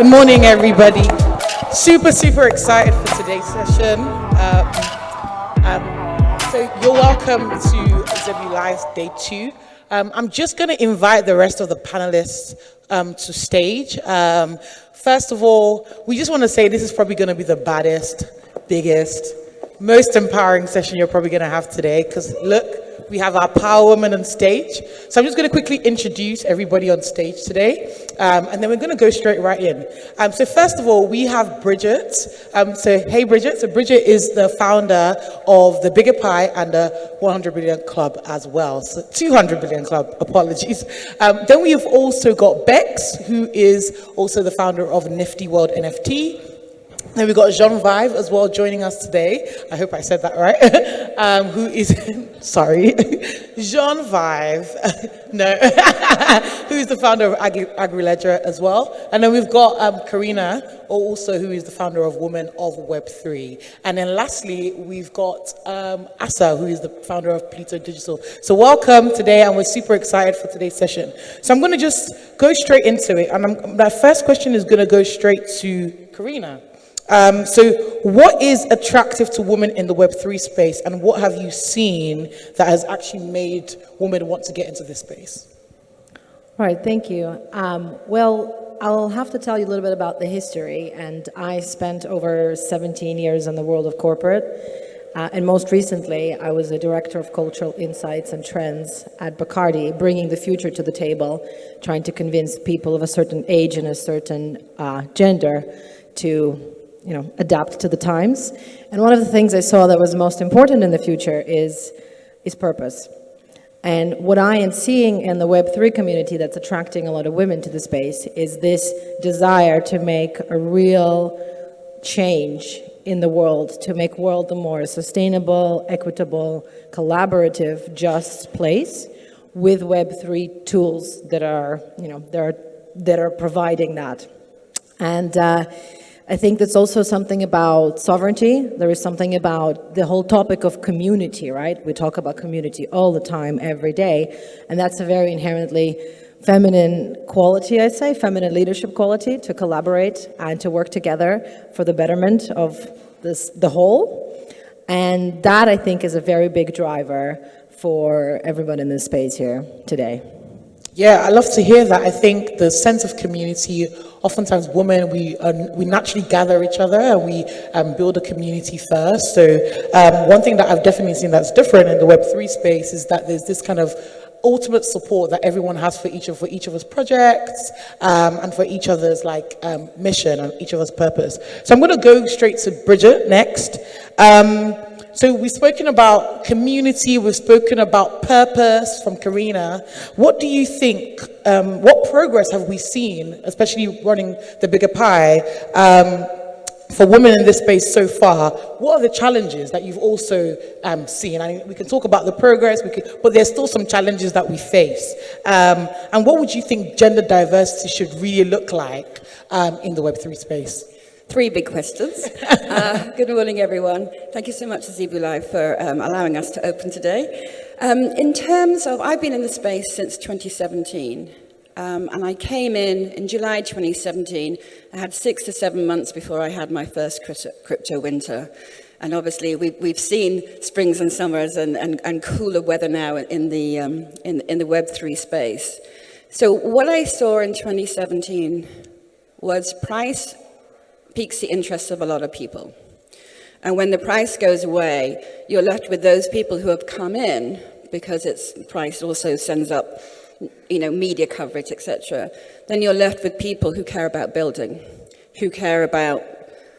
Good morning, everybody. Super excited for today's session. So you're welcome to Zebu Live's Day 2. I'm just going to invite the rest of the panelists to stage. First of all, we just want to say this is probably going to be the baddest, biggest, most empowering session you're probably going to have today, because look, we have our power women on stage. So I'm just going to quickly introduce everybody on stage today, and then we're going to go straight right in. So first of all, we have Bridget. So hey, Bridget. So Bridget is the founder of the Bigger Pie and the 100 Billion Club as well. So 200 Billion Club, apologies. Then we have also got Becks, who is also the founder of Nifty World NFT. Then we got Genevieve as well joining us today. I hope I said that right. Who is, sorry, Genevieve, no, who is the founder of Agriledger as well. And then we've got Karina, also who is the founder of Women of Web3. And then lastly, we've got Asa, who is the founder of Pluto Digital. So welcome today, and we're super excited for today's session. So I'm going to just go straight into it. And my first question is going to go straight to Karina. So what is attractive to women in the Web3 space, and what have you seen that has actually made women want to get into this space? All right, thank you. Well, I'll have to tell you a little bit about the history, and I spent over 17 years in the world of corporate, and most recently I was a director of cultural insights and trends at Bacardi, bringing the future to the table, trying to convince people of a certain age and a certain gender to adapt to the times. And one of the things I saw that was most important in the future is purpose. And what I am seeing in the Web3 community that's attracting a lot of women to the space is this desire to make a real change in the world, to make world a more sustainable, equitable, collaborative, just place with Web3 tools that are providing that. And I think that's also something about sovereignty. There is something about the whole topic of community, right? We talk about community all the time, every day. And that's a very inherently feminine quality, I say, feminine leadership quality, to collaborate and to work together for the betterment of the whole. And that, I think, is a very big driver for everyone in this space here today. Yeah, I love to hear that. I think the sense of community, oftentimes women, we naturally gather each other and we build a community first. So one thing that I've definitely seen that's different in the Web3 space is that there's this kind of ultimate support that everyone has for each of us projects, and for each other's mission and each of us purpose. So I'm going to go straight to Bridget next. So we've spoken about community, we've spoken about purpose from Karina. What do you think, what progress have we seen, especially running the Bigger Pie, for women in this space so far? What are the challenges that you've also seen? I mean, we can talk about the progress, but there's still some challenges that we face. And what would you think gender diversity should really look like in the Web3 space? Three big questions. Good morning, everyone. Thank you so much to Zebu Live for allowing us to open today. In terms of, I've been in the space since 2017, and I came in July 2017. I had 6 to 7 months before I had my first crypto winter. And obviously, we've seen springs and summers and cooler weather now in the Web3 space. So what I saw in 2017 was price piques the interest of a lot of people. And when the price goes away, you're left with those people who have come in because its price also sends up, media coverage, etc. Then you're left with people who care about building, who care about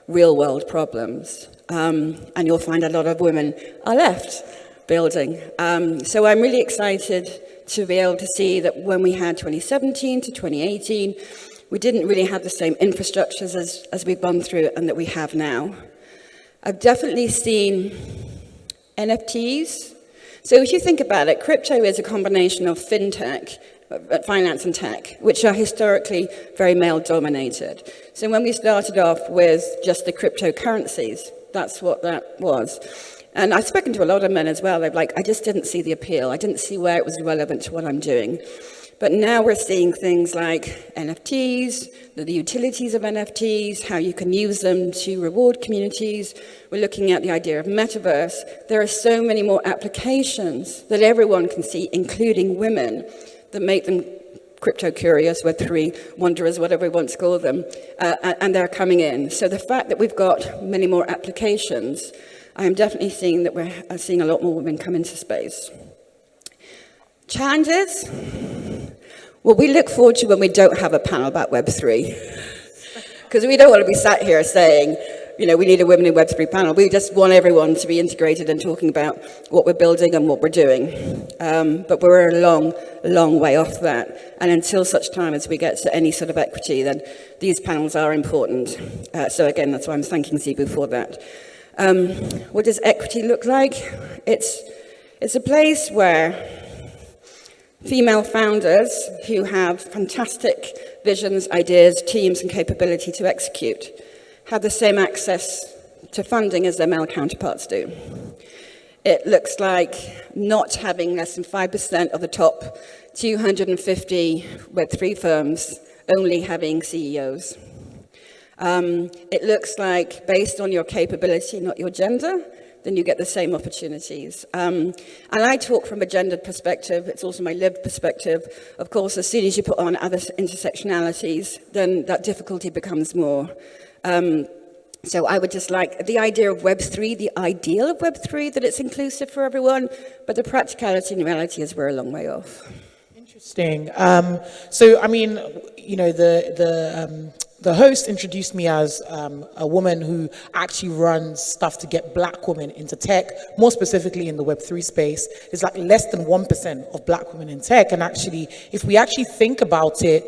real world problems. And you'll find a lot of women are left building. So I'm really excited to be able to see that when we had 2017 to 2018, we didn't really have the same infrastructures as we've gone through and that we have now. I've definitely seen NFTs. So if you think about it, crypto is a combination of fintech, finance and tech, which are historically very male-dominated. So when we started off with just the cryptocurrencies, that's what that was. And I've spoken to a lot of men as well. They're like, I just didn't see the appeal. I didn't see where it was relevant to what I'm doing. But now we're seeing things like NFTs, the utilities of NFTs, how you can use them to reward communities. We're looking at the idea of metaverse. There are so many more applications that everyone can see, including women, that make them crypto curious, Web3 wanderers, whatever we want to call them, and they're coming in. So the fact that we've got many more applications, I am definitely seeing that we're seeing a lot more women come into space. Challenges? Well, we look forward to when we don't have a panel about Web3. Because we don't want to be sat here saying, you know, we need a Women in Web3 panel. We just want everyone to be integrated and talking about what we're building and what we're doing. But we're a long, long way off that. And until such time as we get to any sort of equity, then these panels are important. So again, that's why I'm thanking Zebu for that. What does equity look like? It's a place where female founders who have fantastic visions, ideas, teams, and capability to execute have the same access to funding as their male counterparts do. It looks like not having less than 5% of the top 250 Web3 firms only having CEOs. It looks like based on your capability, not your gender, then you get the same opportunities. And I talk from a gendered perspective. It's also my lived perspective. Of course, as soon as you put on other intersectionalities, then that difficulty becomes more. So I would just like the idea of Web3, the ideal of Web3, that it's inclusive for everyone, but the practicality and reality is we're a long way off. Interesting. So, I mean, you know, the host introduced me as a woman who actually runs stuff to get black women into tech, more specifically in the Web3 space. It's like less than 1% of black women in tech. And actually, if we actually think about it,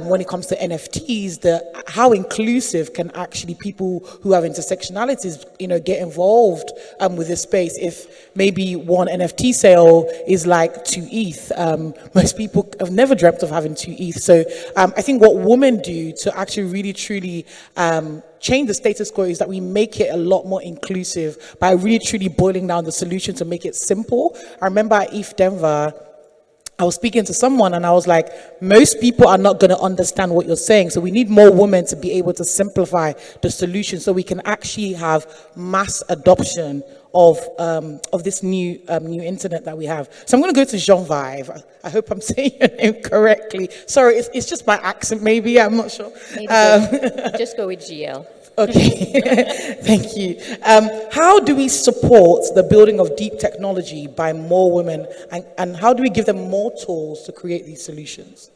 when it comes to NFTs, how inclusive can actually people who have intersectionalities, you know, get involved with this space? If maybe one NFT sale is like 2 ETH, most people have never dreamt of having 2 ETH. So I think what women do to actually really truly change the status quo is that we make it a lot more inclusive by really truly boiling down the solution to make it simple. I remember at ETH Denver, I was speaking to someone and I was like, most people are not going to understand what you're saying. So we need more women to be able to simplify the solution so we can actually have mass adoption of this new internet that we have. So I'm going to go to Genevieve. I hope I'm saying your name correctly. Sorry, it's just my accent maybe, I'm not sure. Maybe just go with GL. Okay, thank you. How do we support the building of deep technology by more women, and how do we give them more tools to create these solutions?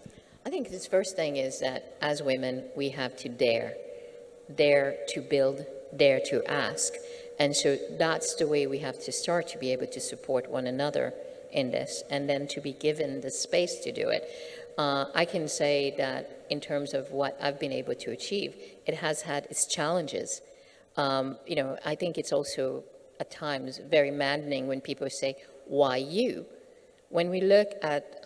I think this first thing is that as women, we have to dare to build, dare to ask. And so that's the way we have to start to be able to support one another in this, and then to be given the space to do it. I can say that in terms of what I've been able to achieve, it has had its challenges. You know, I think it's also at times very maddening when people say, why you? When we look at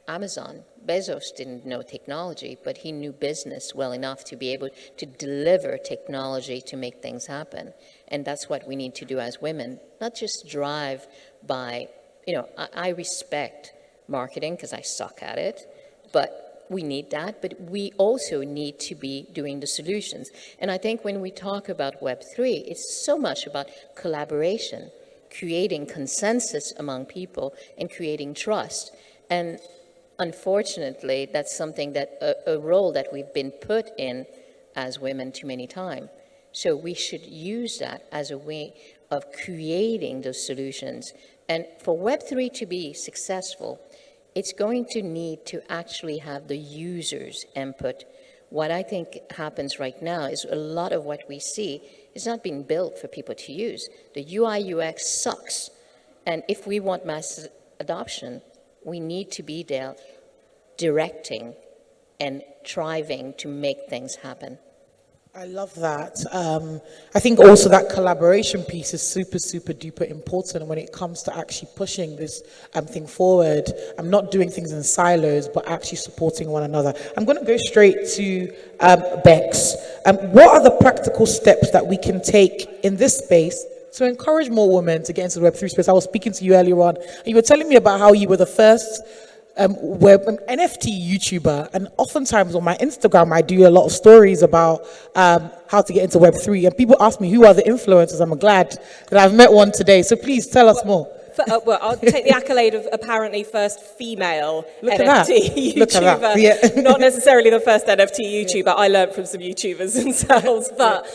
Amazon, Bezos didn't know technology, but he knew business well enough to be able to deliver technology to make things happen. And that's what we need to do as women, not just drive by, you know, I respect marketing because I suck at it, but we need that, but we also need to be doing the solutions. And I think when we talk about Web3, it's so much about collaboration, creating consensus among people and creating trust. And unfortunately, that's something that a role that we've been put in as women too many times. So we should use that as a way of creating those solutions. And for Web3 to be successful, it's going to need to actually have the user's input. What I think happens right now is a lot of what we see is not being built for people to use. The UI UX sucks. And if we want mass adoption, we need to be there directing and striving to make things happen. I love that. I think also that collaboration piece is super, super duper important when it comes to actually pushing this thing forward. I'm not doing things in silos, but actually supporting one another. I'm going to go straight to Becks. What are the practical steps that we can take in this space to encourage more women to get into the Web3 space? I was speaking to you earlier on, and you were telling me about how you were the first NFT YouTuber, and oftentimes on my Instagram, I do a lot of stories about how to get into Web3, and people ask me, who are the influencers? I'm glad that I've met one today, so please tell us more. Well, I'll take the accolade of apparently first female Look NFT at that. YouTuber. Look at that. Yeah. Not necessarily the first NFT YouTuber. I learned from some YouTubers themselves. But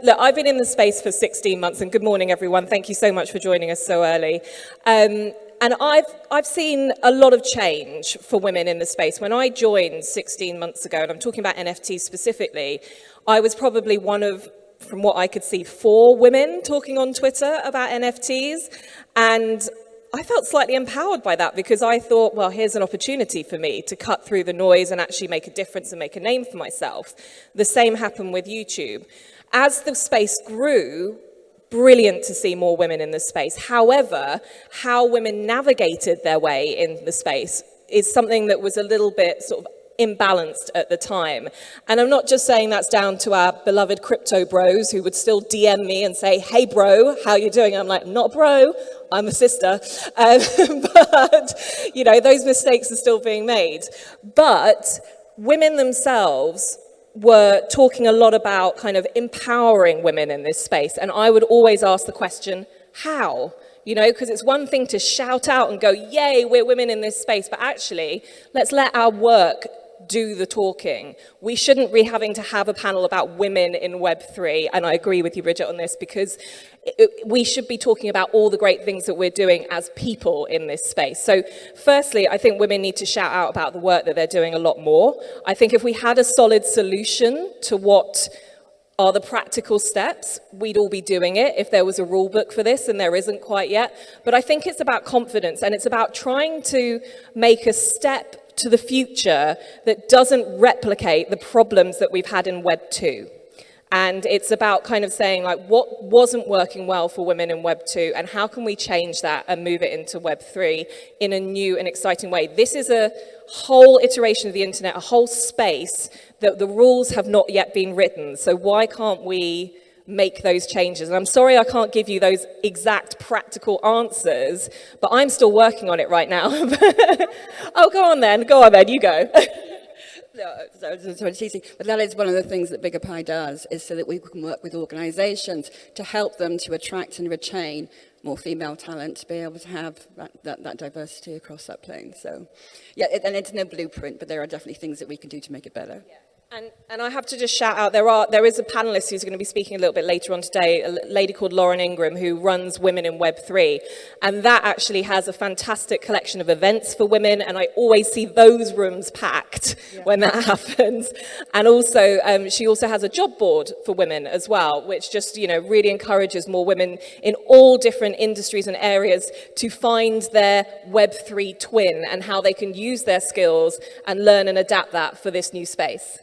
look, I've been in the space for 16 months, and good morning, everyone. Thank you so much for joining us so early. And I've seen a lot of change for women in the space. When I joined 16 months ago, and I'm talking about NFTs specifically, I was probably one of, from what I could see, 4 women talking on Twitter about NFTs. And I felt slightly empowered by that because I thought, well, here's an opportunity for me to cut through the noise and actually make a difference and make a name for myself. The same happened with YouTube. As the space grew, brilliant to see more women in the space. However, how women navigated their way in the space is something that was a little bit sort of imbalanced at the time. And I'm not just saying that's down to our beloved crypto bros who would still DM me and say, hey bro, how you doing? I'm like, not a bro, I'm a sister. But, you know, those mistakes are still being made. But women themselves were talking a lot about kind of empowering women in this space. And I would always ask the question, how? You know, because it's one thing to shout out and go, yay, we're women in this space. But actually, let's let our work do the talking. We shouldn't be having to have a panel about women in Web3, and I agree with you, Bridget, on this, because we should be talking about all the great things that we're doing as people in this space. So firstly, I think women need to shout out about the work that they're doing a lot more. I think if we had a solid solution to what are the practical steps, we'd all be doing it if there was a rule book for this, and there isn't quite yet. But I think it's about confidence, and it's about trying to make a step to the future that doesn't replicate the problems that we've had in Web 2. And it's about kind of saying, like, what wasn't working well for women in Web 2, and how can we change that and move it into Web 3 in a new and exciting way? This is a whole iteration of the internet, a whole space that the rules have not yet been written. So why can't we make those changes? And I'm sorry I can't give you those exact practical answers, but I'm still working on it right now. Oh, go on then, you go. So teasing, but that is one of the things that Bigger Pie does, is so that we can work with organisations to help them to attract and retain more female talent, to be able to have that diversity across that plane. So, yeah, and it's no blueprint, but there are definitely things that we can do to make it better. Yeah. And I have to just shout out, there is a panelist who's going to be speaking a little bit later on today, a lady called Lauren Ingram, who runs Women in Web3. And that actually has a fantastic collection of events for women, and I always see those rooms packed when that happens. And also, she also has a job board for women as well, which just, you know, really encourages more women in all different industries and areas to find their Web3 twin and how they can use their skills and learn and adapt that for this new space.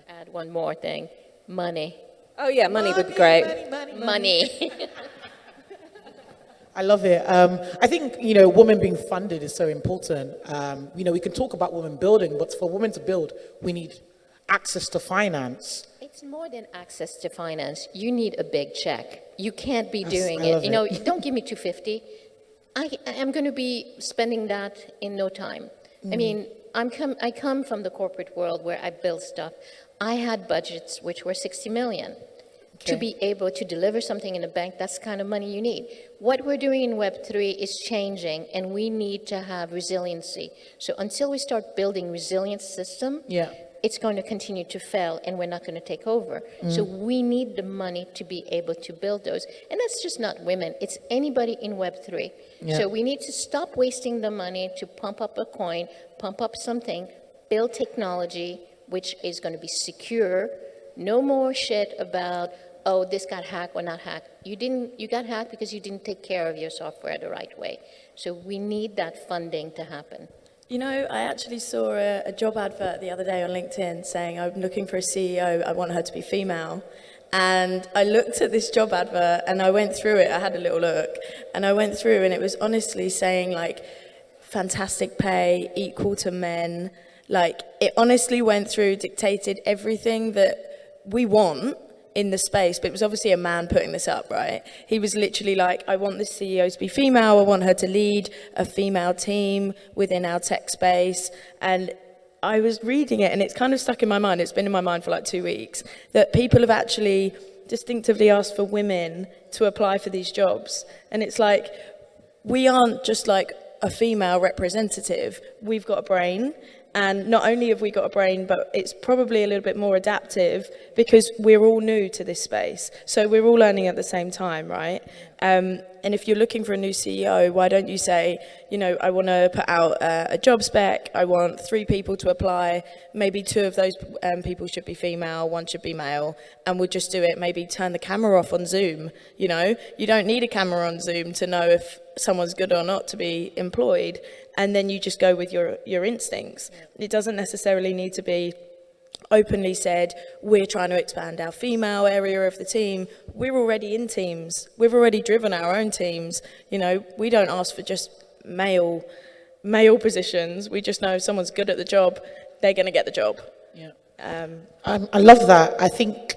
Add one more thing, money. Oh yeah, money would be great. Money. I love it. I think, you know, women being funded is so important. You know, we can talk about women building, but for women to build, we need access to finance. It's more than access to finance. You need a big check. You can't be doing it. You know, don't give me 250. I am going to be spending that in no time. I mean, I come from the corporate world where I build stuff. I had budgets which were 60 million. To be able to deliver something in a bank, that's the kind of money you need. What we're doing in Web3 is changing, and we need to have resiliency. So until we start building resilient system, it's going to continue to fail, and we're not going to take over. So we need the money to be able to build those. And that's just not women, it's anybody in Web3. So we need to stop wasting the money to pump up a coin, pump up something, build technology, which is going to be secure. No more shit about, oh, this got hacked or not hacked. You got hacked because you didn't take care of your software the right way. So we need that funding to happen. You know, I actually saw a job advert the other day on LinkedIn saying, I'm looking for a CEO, I want her to be female. And I looked at this job advert and I went through it, I had a little look, and I went through and it was honestly saying like, fantastic pay, equal to men. Like, it honestly went through, dictated everything that we want, in the space, but it was obviously a man putting this up, right? He was literally like, I want this CEO to be female, I want her to lead a female team within our tech space. And I was reading it and it's kind of stuck in my mind, it's been in my mind for like 2 weeks, that people have actually distinctively asked for women to apply for these jobs. And it's like, we aren't just like a female representative, we've got a brain. And not only have we got a brain, but it's probably a little bit more adaptive because we're all new to this space. So we're all learning at the same time, right? And if you're looking for a new CEO, why don't you say, you know, I want to put out a job spec, I want 3 people to apply, maybe 2 of those people should be female, 1 should be male, and we'll just do it, maybe turn the camera off on Zoom, you know? You don't need a camera on Zoom to know if someone's good or not to be employed, and then you just go with your instincts. It doesn't necessarily need to be openly said, we're trying to expand our female area of the team. We're already in teams. We've already driven our own teams. You know, we don't ask for just male positions. We just know if someone's good at the job, they're going to get the job. Yeah. I love that. I think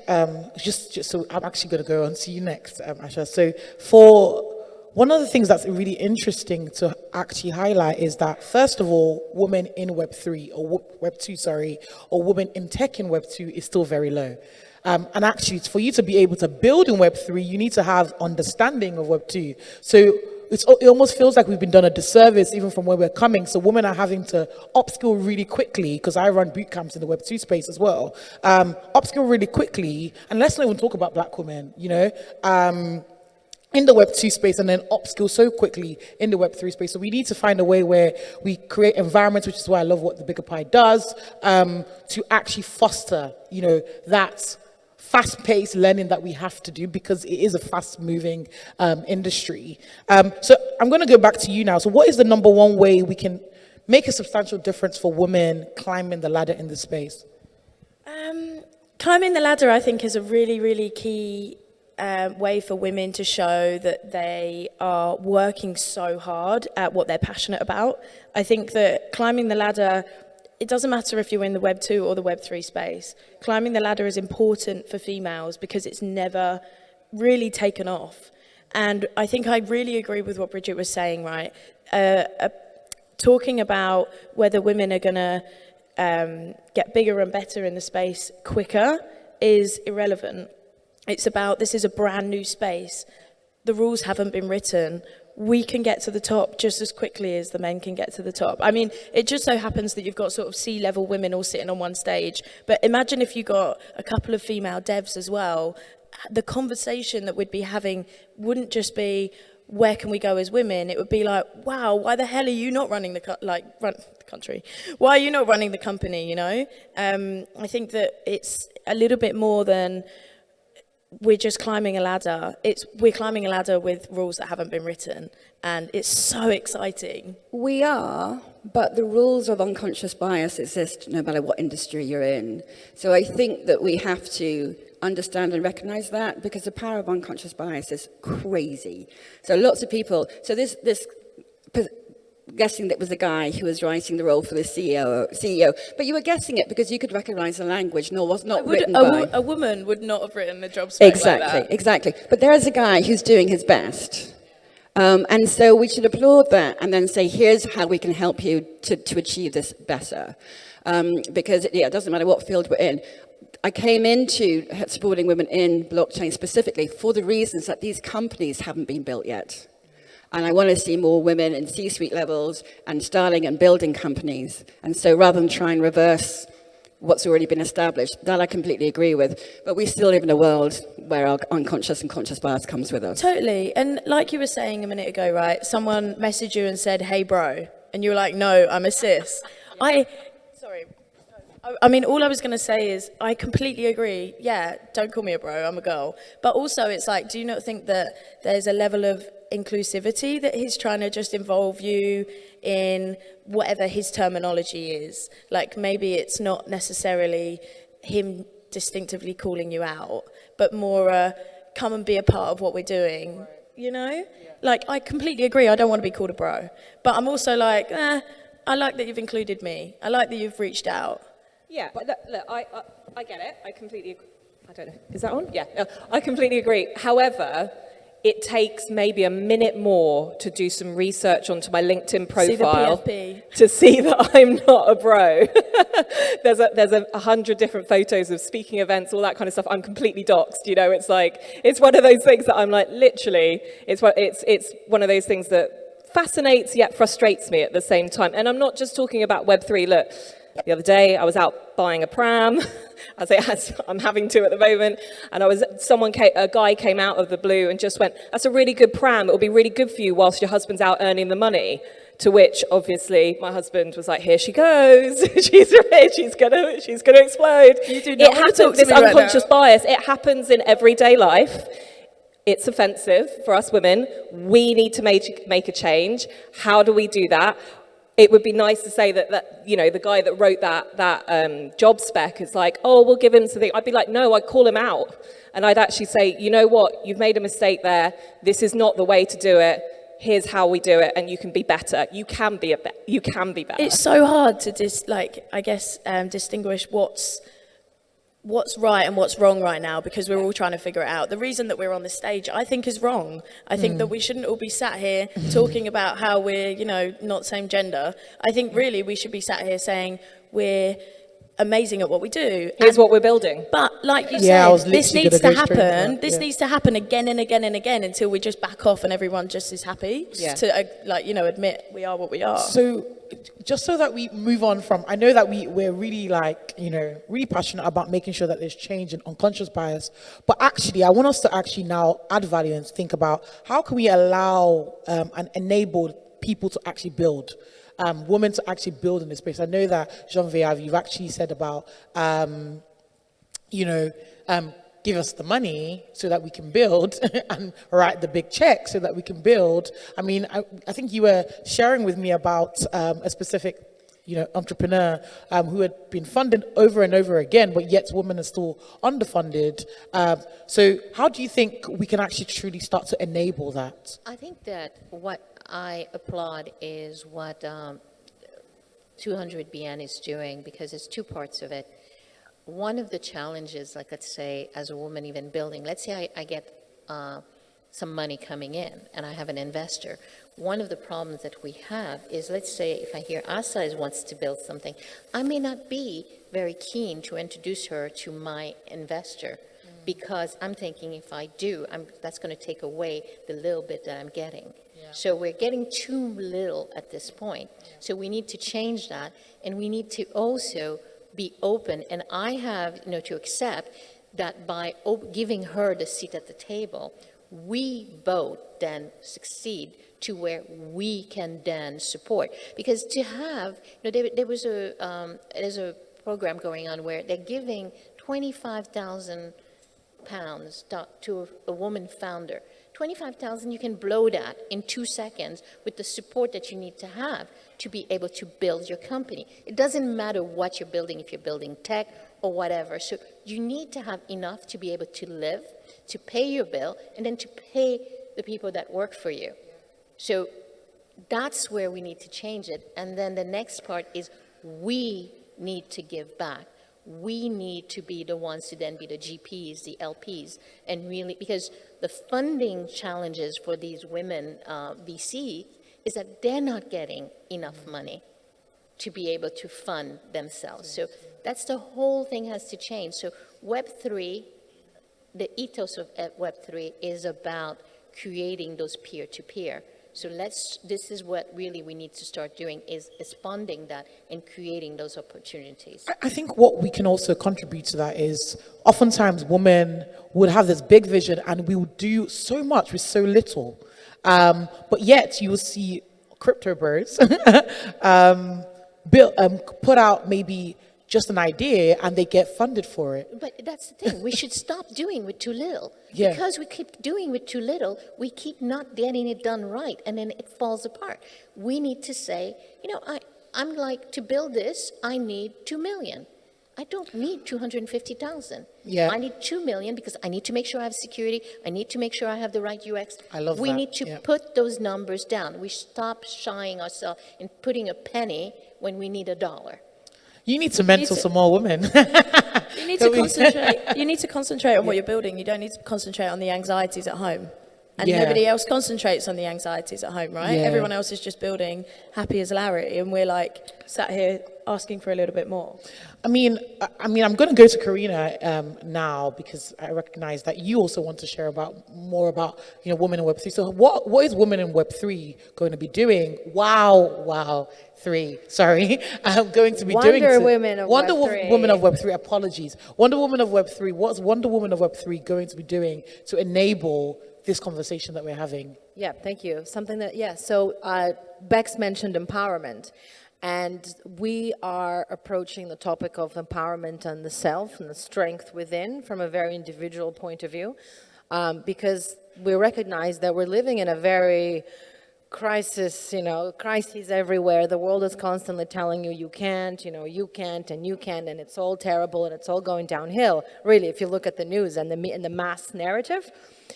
just so I'm actually going to go on to you next, Asha. So for one of the things that's really interesting to actually highlight is that, first of all, women in Web3 or Web2, sorry, or women in tech in Web2 is still very low. And actually, for you to be able to build in Web3, you need to have understanding of Web2. So it almost feels like we've been done a disservice even from where we're coming. So women are having to upskill really quickly, because I run boot camps in the Web2 space as well. Upskill really quickly, and let's not even talk about Black women, you know, in the Web2 space, and then upskill so quickly in the Web3 space. So we need to find a way where we create environments, which is why I love what the Bigger Pie does, to actually foster, you know, that fast-paced learning that we have to do, because it is a fast-moving industry. So I'm going to go back to you now. So what is the number one way we can make a substantial difference for women climbing the ladder in this space? Climbing the ladder, I think, is a really, really key way for women to show that they are working so hard at what they're passionate about. I think that climbing the ladder, it doesn't matter if you're in the Web 2 or the Web 3 space. Climbing the ladder is important for females because it's never really taken off. And I think I really agree with what Bridget was saying, right? Talking about whether women are going to get bigger and better in the space quicker is irrelevant. It's about, this is a brand new space. The rules haven't been written. We can get to the top just as quickly as the men can get to the top. I mean, it just so happens that you've got sort of C-level women all sitting on one stage. But imagine if you got a couple of female devs as well. The conversation that we'd be having wouldn't just be, where can we go as women? It would be like, wow, why the hell are you not running the country? Why are you not running the company, you know? I think that it's a little bit more than we're just climbing a ladder. We're climbing a ladder with rules that haven't been written, and it's so exciting. We are, but the rules of unconscious bias exist no matter what industry you're in. So I think that we have to understand and recognize that, because the power of unconscious bias is crazy. So lots of people, so this guessing that was the guy who was writing the role for the CEO, but you were guessing it because you could recognize the language, nor was not written by. A woman would not have written the job spec like that. Exactly. But there's a guy who's doing his best. And so we should applaud that and then say, here's how we can help you to achieve this better. Because it doesn't matter what field we're in. I came into supporting women in blockchain specifically for the reasons that these companies haven't been built yet. And I want to see more women in C-suite levels and starting and building companies. And so rather than try and reverse what's already been established, that I completely agree with. But we still live in a world where our unconscious and conscious bias comes with us. Totally. And like you were saying a minute ago, right? Someone messaged you and said, hey, bro. And you were like, no, I'm a cis. I mean, all I was going to say is I completely agree. Yeah, don't call me a bro, I'm a girl. But also it's like, do you not think that there's a level of inclusivity that he's trying to just involve you in whatever his terminology is? Like maybe it's not necessarily him distinctively calling you out, but more come and be a part of what we're doing, you know? Like I completely agree, I don't want to be called a bro. But I'm also like, I like that you've included me. I like that you've reached out. Yeah, but look, I get it. I completely agree. I don't know. Is that on? Yeah, I completely agree. However, it takes maybe a minute more to do some research onto my LinkedIn profile to see that I'm not a bro. there's 100 different photos of speaking events, all that kind of stuff. I'm completely doxed, you know. It's like, it's one of those things that I'm like, literally, it's one of those things that fascinates yet frustrates me at the same time. And I'm not just talking about Web3. Look, the other day I was out buying a pram, as I'm having to at the moment, and a guy came out of the blue and just went, "That's a really good pram. It'll be really good for you whilst your husband's out earning the money." To which, obviously, my husband was like, "Here she goes. she's gonna explode." You do not want to talk to this me right unconscious now. bias. It happens in everyday life. It's offensive for us women. We need to make a change. How do we do that? It would be nice to say that you know, the guy that wrote that job spec is like, "Oh, we'll give him something." I'd be like, no, I'd call him out. And I'd actually say, "You know what? You've made a mistake there. This is not the way to do it. Here's how we do it, and you can be better. You can be better." It's so hard to distinguish what's right and what's wrong right now, because we're all trying to figure it out. The reason that we're on this stage, I think, is wrong. I think that we shouldn't all be sat here talking about how we're, you know, not same gender. I think really we should be sat here saying we're amazing at what we do. Here's what we're building. But like you Yeah, I was said, this literally needs gonna to go straight to happen. that, This yeah. needs to happen again and again and again until we just back off and everyone just is happy to admit we are what we are. So, just so that we move on from, I know that we're really really passionate about making sure that there's change in unconscious bias, but actually I want us to actually now add value and think about how can we allow and enable people to actually build, women to actually build in this space. I know that Genevieve, you've actually said about, give us the money so that we can build and write the big check so that we can build. I mean, I think you were sharing with me about a specific entrepreneur who had been funded over and over again, but yet women are still underfunded. So how do you think we can actually truly start to enable that? I think that what I applaud is what 200BN is doing, because it's two parts of it. One of the challenges, like let's say as a woman even building, let's say I get some money coming in and I have an investor. One of the problems that we have is, let's say if I hear Asa wants to build something, I may not be very keen to introduce her to my investor, because I'm thinking if I do, that's going to take away the little bit that I'm getting. Yeah. So we're getting too little at this point. Yeah. So we need to change that, and we need to also be open. And I have to accept that by giving her the seat at the table, we both then succeed to where we can then support. Because to have, there's a program going on where they're giving £25,000 to a woman founder. 25,000, you can blow that in 2 seconds with the support that you need to have to be able to build your company. It doesn't matter what you're building, if you're building tech or whatever. So you need to have enough to be able to live, to pay your bill, and then to pay the people that work for you. So that's where we need to change it. And then the next part is we need to give back. We need to be the ones to then be the GPs, the LPs, and really, because the funding challenges for these women VC is that they're not getting enough money to be able to fund themselves. So that's the whole thing has to change. So Web3, the ethos of Web3 is about creating those peer-to-peer. So this is what really we need to start doing, is responding that and creating those opportunities. I think what we can also contribute to that is oftentimes women would have this big vision and we would do so much with so little. But yet you will see crypto bros put out maybe just an idea and they get funded for it. But that's the thing. We should stop doing with too little. Yeah. Because we keep doing with too little, we keep not getting it done right, and then it falls apart. We need to say, I'm like, to build this, I need 2 million. I don't need 250,000. Yeah. I need 2 million because I need to make sure I have security. I need to make sure I have the right UX. I love We that. need to put those numbers down. We stop shying ourselves in putting a penny when we need $1. You need to mentor some more women. You need to concentrate. You need to concentrate on what you're building. You don't need to concentrate on the anxieties at home. And nobody else concentrates on the anxieties at home, right? Yeah. Everyone else is just building happy as Larry, and we're like sat here asking for a little bit more. I mean, I'm going to go to Karina now, because I recognize that you also want to share more about women in Web3. So what is Women in Web3 going to be doing? Wow, 3. Sorry, I'm going to be doing. Wonder Woman of Web3. Apologies. Wonder Woman of Web3. What's Wonder Woman of Web3 going to be doing to enable this conversation that we're having? Yeah, thank you. So Becks mentioned empowerment. And we are approaching the topic of empowerment and the self and the strength within from a very individual point of view, because we recognize that we're living in a very crises everywhere. The world is constantly telling you you can't, and it's all terrible and it's all going downhill, really, if you look at the news and the mass narrative.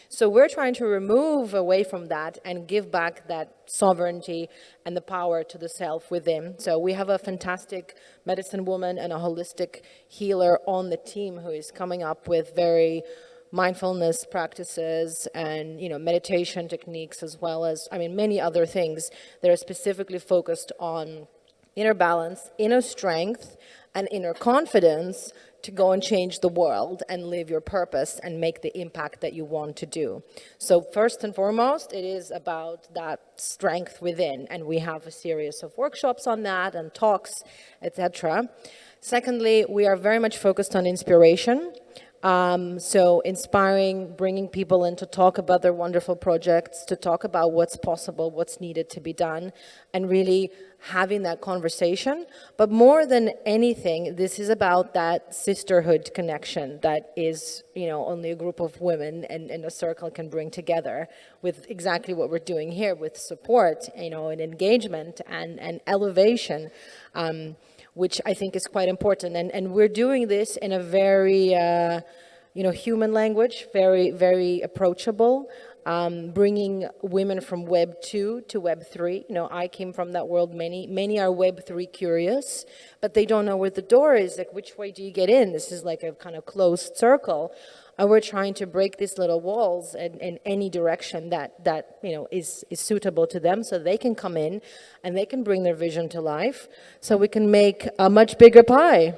So we're trying to remove away from that and give back that sovereignty and the power to the self within. So we have a fantastic medicine woman and a holistic healer on the team who is coming up with very mindfulness practices and meditation techniques, as well as many other things that are specifically focused on inner balance, inner strength, and inner confidence to go and change the world and live your purpose and make the impact that you want to do. So first and foremost, it is about that strength within, and we have a series of workshops on that and talks, etc. Secondly, we are very much focused on inspiration. So inspiring, bringing people in to talk about their wonderful projects, to talk about what's possible, what's needed to be done, and really having that conversation. But more than anything, this is about that sisterhood connection that is, only a group of women and a circle can bring together, with exactly what we're doing here with support, and engagement and elevation, which I think is quite important. And we're doing this in a very, human language, very, very approachable, bringing women from Web 2 to Web 3. I came from that world. Many are Web 3 curious, but they don't know where the door is. Like, which way do you get in? This is like a kind of closed circle. And we're trying to break these little walls in any direction that is suitable to them, so they can come in and they can bring their vision to life, so we can make a much bigger pie.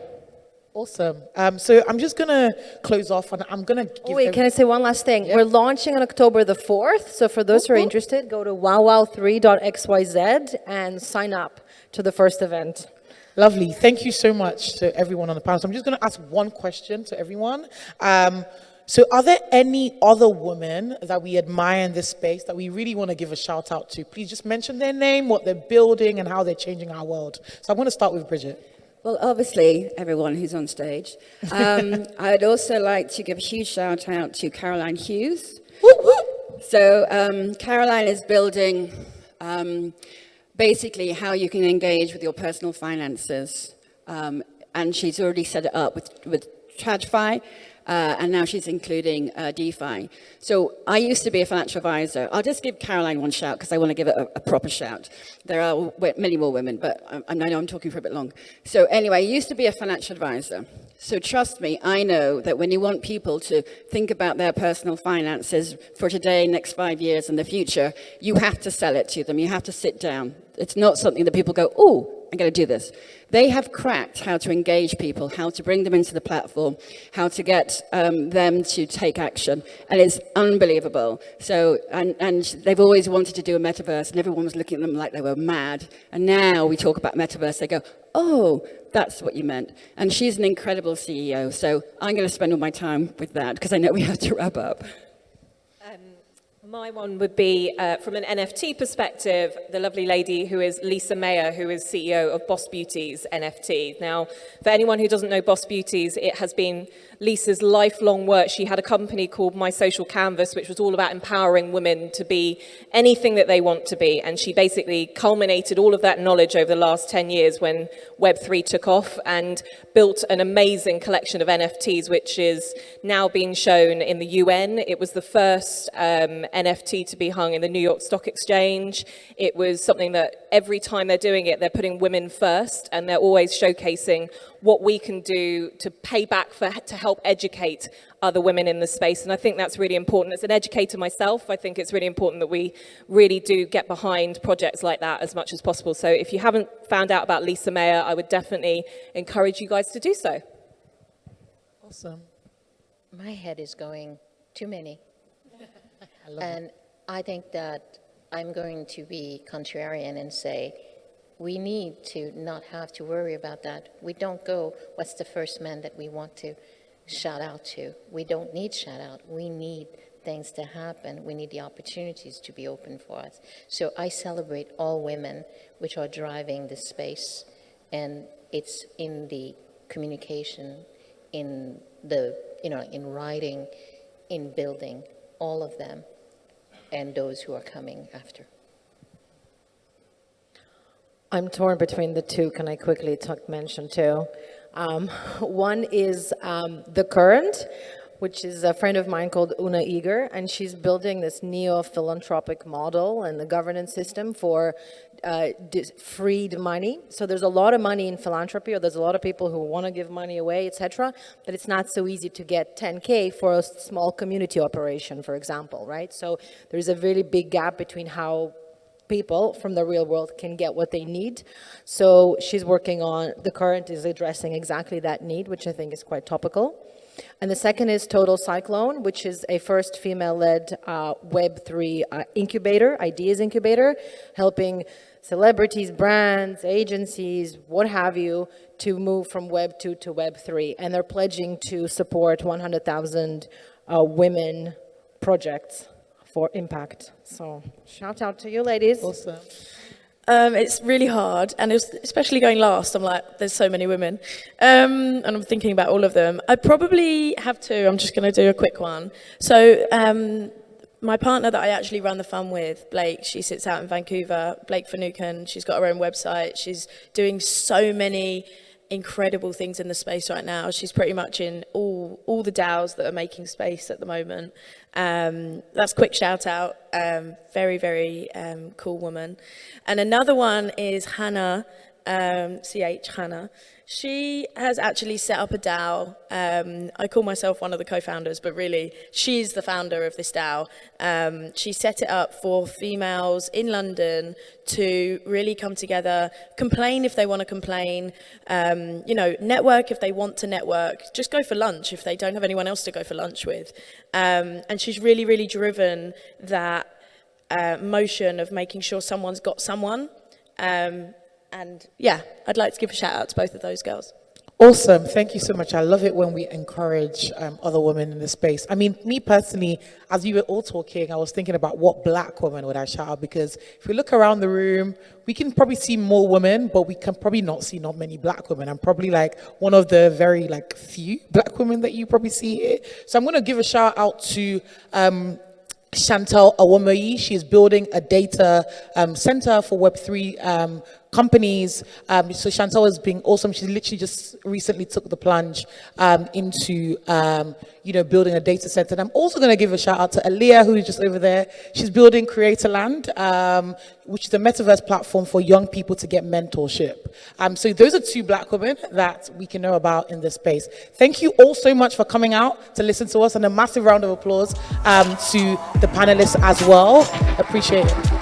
Awesome. So I'm just going to close off, and I'm going to give... Can I say one last thing? Yep. We're launching on October the 4th, so for those who are interested, go to wowwow3.xyz and sign up to the first event. Lovely. Thank you so much to everyone on the panel. So I'm just going to ask one question to everyone. So are there any other women that we admire in this space that we really want to give a shout out to? Please just mention their name, what they're building, and how they're changing our world. So I'm going to start with Bridget. Well, obviously, everyone who's on stage. I'd also like to give a huge shout out to Caroline Hughes. So Caroline is building basically how you can engage with your personal finances. And she's already set it up with TradFi. And now she's including DeFi. So I used to be a financial advisor. I'll just give Caroline one shout because I want to give it a proper shout. There are many more women, but I know I'm talking for a bit long. So anyway, I used to be a financial advisor. So trust me, I know that when you want people to think about their personal finances for today, next 5 years, and the future, you have to sell it to them. You have to sit down. It's not something that people go, oh, I'm going to do this. They have cracked how to engage people, how to bring them into the platform, how to get them to take action. And it's unbelievable. So, and they've always wanted to do a metaverse, and everyone was looking at them like they were mad. And now we talk about metaverse, they go, oh, that's what you meant. And she's an incredible CEO. So I'm going to spend all my time with that because I know we have to wrap up. My one would be, from an NFT perspective, the lovely lady who is Lisa Mayer, who is CEO of Boss Beauties NFT. Now, for anyone who doesn't know Boss Beauties, it has been Lisa's lifelong work. She had a company called My Social Canvas, which was all about empowering women to be anything that they want to be. And she basically culminated all of that knowledge over the last 10 years when Web3 took off and built an amazing collection of NFTs, which is now being shown in the UN. It was the first NFT NFT to be hung in the New York Stock Exchange. It was something that every time they're doing it, they're putting women first, and they're always showcasing what we can do to pay back to help educate other women in the space. And I think that's really important. As an educator myself, I think it's really important that we really do get behind projects like that as much as possible. So if you haven't found out about Lisa Mayer, I would definitely encourage you guys to do so. Awesome. My head is going too many. And I think that I'm going to be contrarian and say, we need to not have to worry about that. We don't go, what's the first man that we want to shout out to? We don't need shout out. We need things to happen. We need the opportunities to be open for us. So I celebrate all women which are driving this space, and it's in the communication, in the, in writing, in building, all of them, and those who are coming after. I'm torn between the two. Can I quickly mention two? One is The Current, which is a friend of mine called Una Eager, and she's building this neo-philanthropic model and the governance system for freed money. So there's a lot of money in philanthropy, or there's a lot of people who want to give money away, etc., but it's not so easy to get 10K for a small community operation, for example, right? So there's a really big gap between how people from the real world can get what they need. So she's working on, The Current is addressing exactly that need, which I think is quite topical. And the second is Total Cyclone, which is a first female-led Web3 incubator, ideas incubator, helping celebrities, brands, agencies, what have you, to move from Web 2 to Web 3. And they're pledging to support 100,000 women projects for impact. So shout out to you, ladies. Awesome. It's really hard, and especially going last, I'm like, there's so many women. And I'm thinking about all of them. I probably have two. I'm just going to do a quick one. So my partner that I actually run the fund with, Blake, she sits out in Vancouver, Blake Finucane. She's got her own website. She's doing so many incredible things in the space right now. She's pretty much in all the DAOs that are making space at the moment. That's a quick shout out. Very, very cool woman. And another one is Hannah, CH Hannah. She has actually set up a DAO. I call myself one of the co-founders, but really she's the founder of this DAO. She set it up for females in London to really come together, complain if they want to complain, network if they want to network, just go for lunch if they don't have anyone else to go for lunch with. And she's really, really driven that motion of making sure someone's got someone. And yeah, I'd like to give a shout out to both of those girls. Awesome. Thank you so much. I love it when we encourage other women in the space. I mean, me personally, as you were all talking, I was thinking about what black women would I shout out, because if we look around the room, we can probably see more women, but we can probably not see not many black women. I'm probably like one of the very few black women that you probably see here. So I'm going to give a shout out to Chantal Awomoyi. She's building a data center for Web3 companies. So Chantal has been awesome. She literally just recently took the plunge into building a data center. And I'm also going to give a shout out to Aliyah, who is just over there. She's building Creatorland, which is a metaverse platform for young people to get mentorship. So those are two black women that we can know about in this space. Thank you all so much for coming out to listen to us, and a massive round of applause to the panelists as well. Appreciate it.